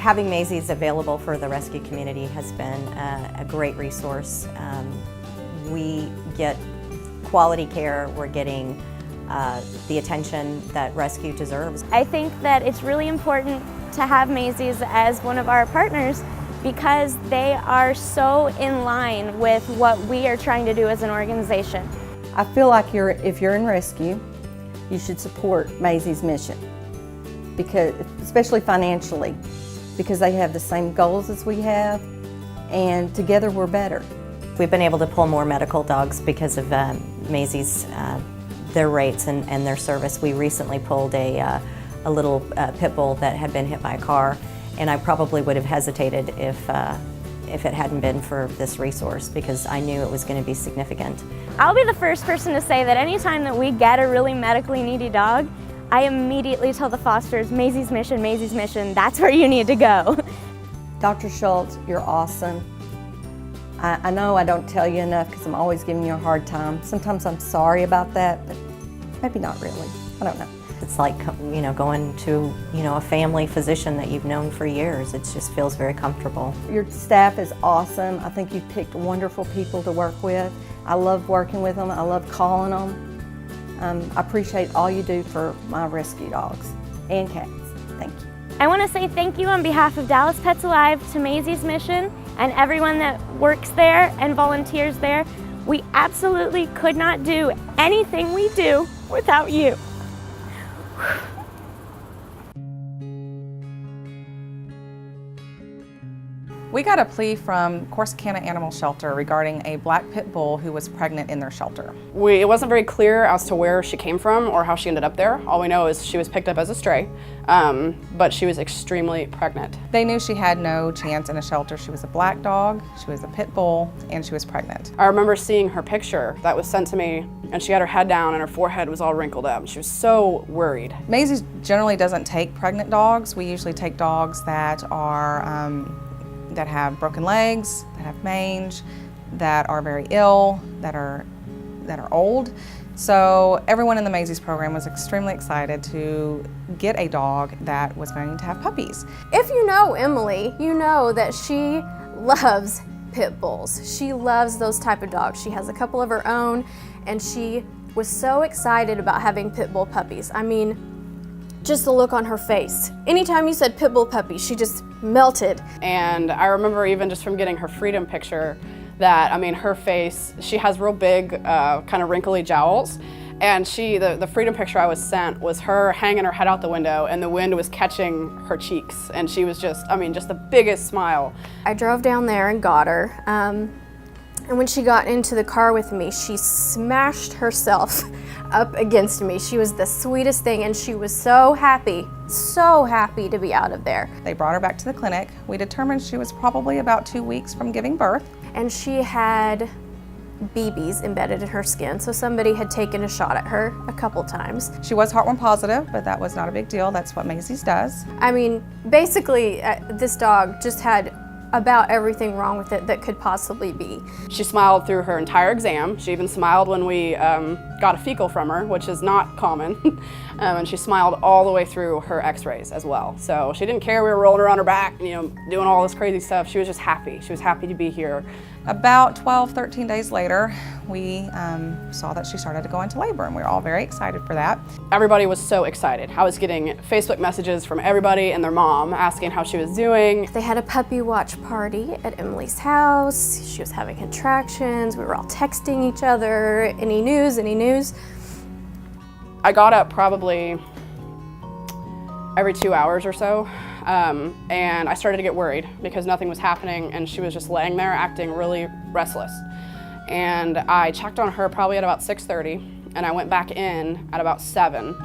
Having Mazie's available for the rescue community has been a great resource. We get quality care, we're getting the attention that rescue deserves. I think that it's really important to have Mazie's as one of our partners because they are so in line with what we are trying to do as an organization. I feel like if you're in rescue, you should support Mazie's mission, because, especially financially, because they have the same goals as we have, and together we're better. We've been able to pull more medical dogs because of Mazie's, their rates and their service. We recently pulled a little pit bull that had been hit by a car, and I probably would have hesitated if it hadn't been for this resource, because I knew it was going to be significant. I'll be the first person to say that anytime that we get a really medically needy dog, I immediately tell the fosters, Mazie's mission, that's where you need to go. Dr. Schultz, you're awesome. I know I don't tell you enough because I'm always giving you a hard time. Sometimes I'm sorry about that, but maybe not really. I don't know. It's like, you know, going to, you know, a family physician that you've known for years. It just feels very comfortable. Your staff is awesome. I think you've picked wonderful people to work with. I love working with them. I love calling them. I appreciate all you do for my rescue dogs and cats. Thank you. I want to say thank you on behalf of Dallas Pets Alive to Mazie's Mission and everyone that works there and volunteers there. We absolutely could not do anything we do without you. We got a plea from Corsicana Animal Shelter regarding a black pit bull who was pregnant in their shelter. It wasn't very clear as to where she came from or how she ended up there. All we know is she was picked up as a stray, but she was extremely pregnant. They knew she had no chance in a shelter. She was a black dog, she was a pit bull, and she was pregnant. I remember seeing her picture that was sent to me, and she had her head down and her forehead was all wrinkled up. She was so worried. Mazie generally doesn't take pregnant dogs. We usually take dogs that are that have broken legs, that have mange, that are very ill, that are old. So everyone in the Mazie's program was extremely excited to get a dog that was going to have puppies. If you know Emily, you know that she loves pit bulls. She loves those type of dogs. She has a couple of her own, and she was so excited about having pit bull puppies. I mean, just the look on her face. Anytime you said pit bull puppy, she just melted. And I remember even just from getting her Freedom picture that, I mean, her face, she has real big, kind of wrinkly jowls. And the Freedom picture I was sent was her hanging her head out the window and the wind was catching her cheeks. And she was just, I mean, just the biggest smile. I drove down there and got her. And when she got into the car with me, she smashed herself up against me. She was the sweetest thing, and she was so happy to be out of there. They brought her back to the clinic. We determined she was probably about 2 weeks from giving birth. And she had BBs embedded in her skin, so somebody had taken a shot at her a couple times. She was heartworm positive, but that was not a big deal. That's what Mazie's does. I mean, basically, this dog just had about everything wrong with it that could possibly be. She smiled through her entire exam. She even smiled when we got a fecal from her, which is not common. And she smiled all the way through her x-rays as well. So she didn't care we were rolling her on her back, you know, doing all this crazy stuff. She was just happy. She was happy to be here. About 12, 13 days later, we saw that she started to go into labor, and we were all very excited for that. Everybody was so excited. I was getting Facebook messages from everybody and their mom asking how she was doing. They had a puppy watch party at Emily's house. She was having contractions. We were all texting each other. Any news, any news? I got up probably every 2 hours or so. And I started to get worried because nothing was happening, and she was just laying there acting really restless. And I checked on her probably at about 6:30, and I went back in at about 7,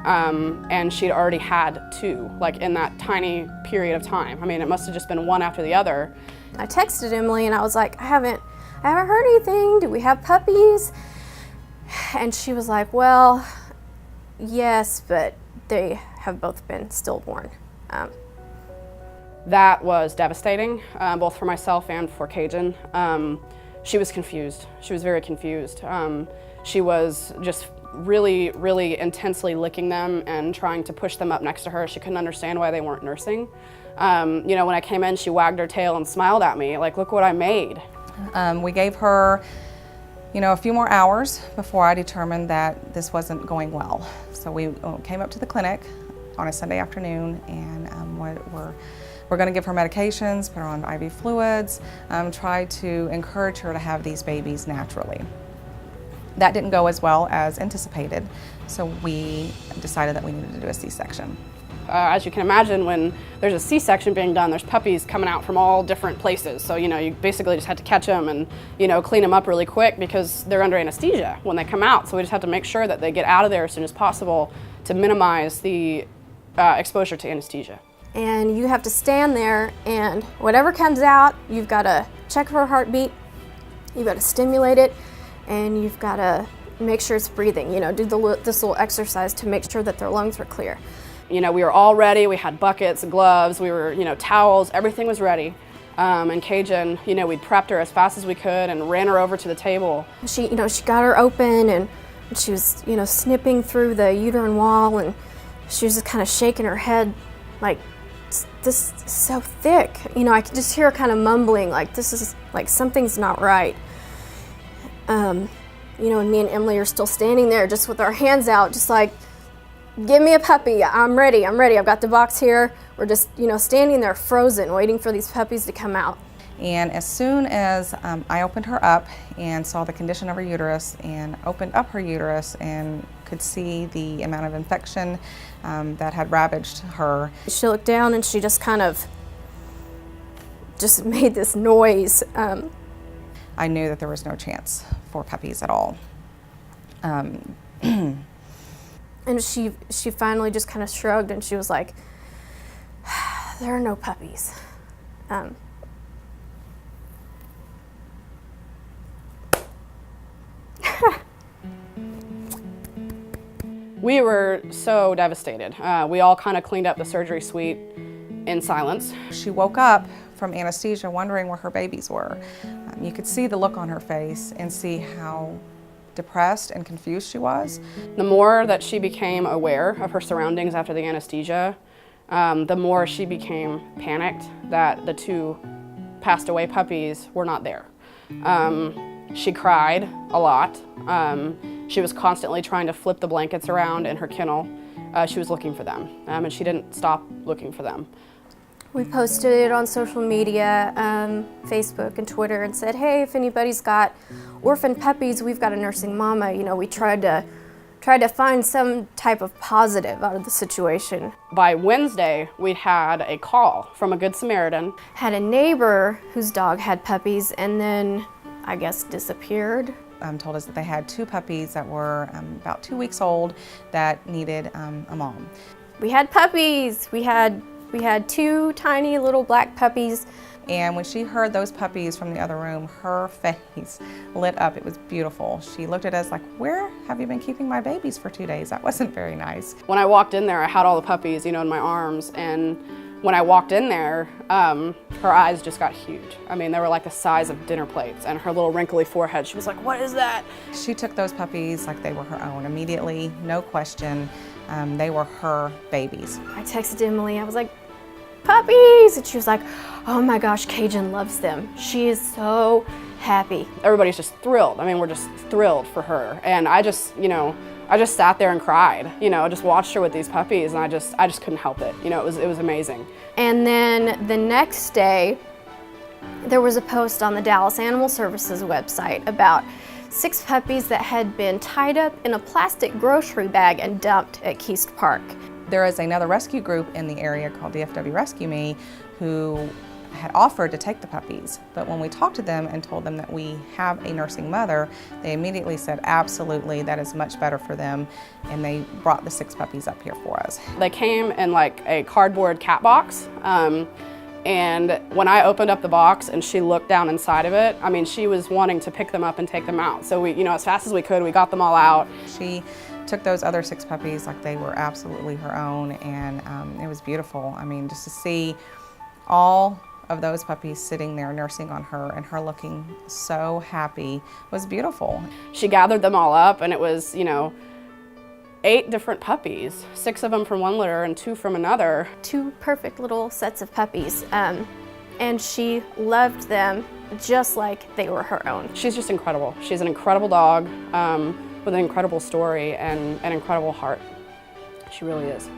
and she'd already had 2, like in that tiny period of time. I mean, it must have just been one after the other. I texted Emily and I was like, I haven't heard anything. Do we have puppies? And she was like, well, yes, but they have both been stillborn. That was devastating, both for myself and for Cajun. She was confused. She was very confused. She was just really, really intensely licking them and trying to push them up next to her. She couldn't understand why they weren't nursing. You know, when I came in, she wagged her tail and smiled at me, like, look what I made. We gave her, you know, a few more hours before I determined that this wasn't going well. So we came up to the clinic on a Sunday afternoon, and we're going to give her medications, put her on IV fluids, try to encourage her to have these babies naturally. That didn't go as well as anticipated, so we decided that we needed to do a C-section. As you can imagine, when there's a C-section being done, there's puppies coming out from all different places. So, you know, you basically just had to catch them and, you know, clean them up really quick because they're under anesthesia when they come out. So we just have to make sure that they get out of there as soon as possible to minimize the exposure to anesthesia. And you have to stand there, and whatever comes out, you've got to check for a heartbeat, you've got to stimulate it, and you've got to make sure it's breathing. You know, do this little exercise to make sure that their lungs are clear. You know, we were all ready. We had buckets, gloves, we were, you know, towels, everything was ready. And Cajun, you know, we prepped her as fast as we could and ran her over to the table. She got her open, and she was, you know, snipping through the uterine wall, and she was just kind of shaking her head like, this is so thick. You know, I could just hear her kind of mumbling, like, this is, like, something's not right. You know, and me and Emily are still standing there just with our hands out, just like, give me a puppy, I'm ready, I've got the box here. We're just, you know, standing there frozen, waiting for these puppies to come out. And as soon as I opened her up and saw the condition of her uterus and opened up her uterus and could see the amount of infection that had ravaged her. She looked down and she just kind of just made this noise. I knew that there was no chance for puppies at all. And she finally just kind of shrugged, and she was like, there are no puppies. We were so devastated. We all kind of cleaned up the surgery suite in silence. She woke up from anesthesia wondering where her babies were. You could see the look on her face and see how depressed and confused she was. The more that she became aware of her surroundings after the anesthesia, the more she became panicked that the two passed away puppies were not there. She cried a lot. She was constantly trying to flip the blankets around in her kennel. She was looking for them, and she didn't stop looking for them. We posted it on social media, Facebook and Twitter, and said, hey, if anybody's got orphan puppies, we've got a nursing mama. You know, we tried to find some type of positive out of the situation. By Wednesday, we had a call from a Good Samaritan. Had a neighbor whose dog had puppies and then, I guess, disappeared. Told us that they had two puppies that were about 2 weeks old that needed a mom. We had puppies. We had two tiny little black puppies. And when she heard those puppies from the other room, her face lit up. It was beautiful. She looked at us like, where have you been keeping my babies for 2 days? That wasn't very nice. When I walked in there, I had all the puppies, you know, in my arms. And when I walked in there, her eyes just got huge. I mean, they were like the size of dinner plates, and her little wrinkly forehead, she was like, what is that? She took those puppies like they were her own immediately, no question. They were her babies. I texted Emily, I was like, puppies! And she was like, oh my gosh, Cajun loves them. She is so happy. Everybody's just thrilled. I mean, we're just thrilled for her. And I just, you know, I just sat there and cried, you know, just watched her with these puppies, and I just couldn't help it. You know, it was amazing. And then the next day, there was a post on the Dallas Animal Services website about 6 puppies that had been tied up in a plastic grocery bag and dumped at Keast Park. There is another rescue group in the area called DFW Rescue Me who had offered to take the puppies, but when we talked to them and told them that we have a nursing mother, they immediately said, absolutely, that is much better for them, and they brought the 6 puppies up here for us. They came in like a cardboard cat box, and when I opened up the box and she looked down inside of it, I mean, she was wanting to pick them up and take them out. So we, you know, as fast as we could, we got them all out. She took those other 6 puppies like they were absolutely her own, and it was beautiful. I mean, just to see all of those puppies sitting there nursing on her and her looking so happy was beautiful. She gathered them all up, and it was, you know, 8 different puppies, 6 of them from one litter and 2 from another. 2 perfect little sets of puppies, and she loved them just like they were her own. She's just incredible. She's an incredible dog with an incredible story and an incredible heart. She really is.